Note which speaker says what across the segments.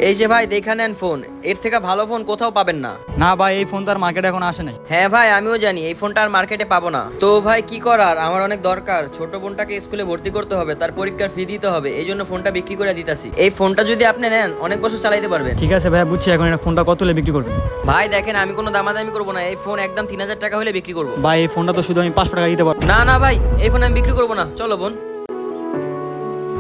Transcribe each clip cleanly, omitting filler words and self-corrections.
Speaker 1: এই যে ভাই দেখে নেন ফোন, এর থেকে ভালো ফোন কোথাও পাবেন না।
Speaker 2: না ভাই, এই ফোন তো আর মার্কেটে এখন আসে নাই।
Speaker 1: হ্যাঁ ভাই আমিও জানি এই ফোনটা আর মার্কেটে পাবো না। তো ভাই কি করার, আমার অনেক দরকার, ছোট বোনটাকে স্কুলে ভর্তি করতে হবে, তার পরীক্ষার ফি দিতে হবে, এই জন্য ফোনটা বিক্রি করে দিতাছি। এই ফোনটা যদি আপনি নেন অনেক বছর চালাইতে পারবেন।
Speaker 2: ঠিক আছে ভাই, বুঝছি। এখন এটা ফোনটা কত হলে বিক্রি করবেন?
Speaker 1: ভাই দেখেন আমি কোনো দামাদামি করবো না, এই ফোন একদম 3000 টাকা হলে বিক্রি করবো।
Speaker 2: ভাই এই ফোনটা তো শুধু আমি 500 টাকা দিতে পারবো।
Speaker 1: না না ভাই, এই ফোন আমি বিক্রি করবো না, চলো বোন।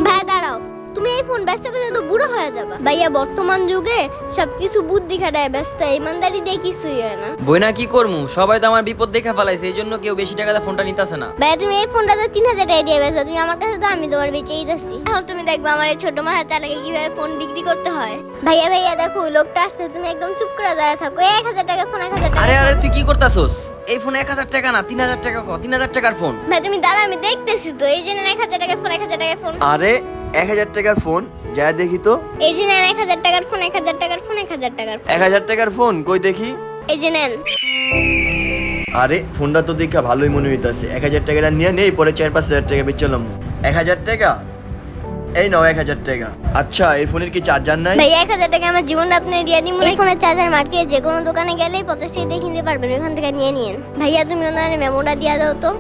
Speaker 3: ভাই দাঁড়াও, তুমি এই ফোন বেচতে বেচতে তো বুড়ো হয়ে যাবা। ভাইয়া বর্তমান যুগে সবকিছু বুদ্ধি খাটায় ব্যস্ত, ইমানদারি দিয়ে কিছুই হয় না।
Speaker 1: বইনা কি করমু, সবাই তো আমার বিপদ দেখা ফেলাইছে, এই জন্য কেউ বেশি টাকা দিয়ে ফোনটা নিতেছে না।
Speaker 3: ভাইয়া তুমি এই ফোনটা তো 3000 টাকা দিয়ে বেচো, তুমি আমার কাছে তো আমি তোমার বেচেই দিচ্ছি। এখন তুমি দেখবা আমার এই ছোট মাথা চালাকে কিভাবে ফোন বিক্রি করতে হয়। ভাইয়া ভাইয়া দেখো লোকটা আসছে, তুমি একদম চুপ করে দাঁড়িয়ে থাকো। 1000 টাকা ফোন, 1000 টাকা।
Speaker 1: আরে আরে তুই কি করতাছস? এই ফোন 1000 টাকা না, 3000 টাকা। 3000 টাকার ফোন।
Speaker 3: ভাই তুমি দাঁড়া, আমি দেখতেছি তো। এই যে নেন 1000 টাকার ফোন, 1000 টাকার ফোন।
Speaker 4: আরে 1000 টাকার ফোন, যা দেখি তো।
Speaker 3: এই যে নেন 1000 টাকার ফোন, 1000 টাকার ফোন, 1000 টাকার ফোন।
Speaker 4: 1000 টাকার ফোন কই দেখি।
Speaker 3: এই যে নেন।
Speaker 4: আরে ফোনটা তো দেখা ভালোই মনে হইতাছে। 1000 টাকাটা নিয়ে নেই, পরে 4-5 হাজার টাকা বেচলাম। 1000 টাকা, এই নাও 1000 টাকা। আচ্ছা এই ফোনের কি চার্জার নাই?
Speaker 3: ভাই 1000 টাকা আমার জীবনটা আপনি দিয়ে দিন। এই ফোনের চার্জার মার্কেটে যে কোনো দোকানে গেলেই 50 টাকা দিয়ে কিনতে পারবেন, ওখান থেকে নিয়ে নিন। ভাইয়া তুমি ওনার মেমোটা দিয়ে দাও তো।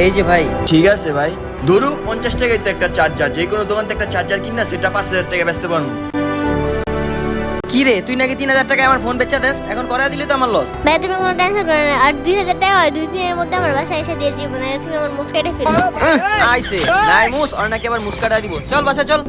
Speaker 1: এই যে ভাই।
Speaker 4: ঠিক আছে ভাই। ধরু 50 টাকায় তো একটা চার্জার, যে কোনো দোকান থেকে একটা চার্জার কিনা সেটা 5000 টাকা বেচতে পারবো।
Speaker 1: কি রে, তুই নাকি 3000 টাকায় আমার ফোন বেচা দেস, এখন করাই দিলি তো আমার লস।
Speaker 3: ভাই তুমি কোনো টেনশন করো না, আর 2000 টাকা হয় 2-3 এর মধ্যে আমার বাসায় এসে দিয়ে যাবো, না তুমি আমার মুচকাইটা ফেলবে।
Speaker 1: আইছে নাই মুস, আর নাকি আবার মুস্কাটা দিব। চল বাসা চল।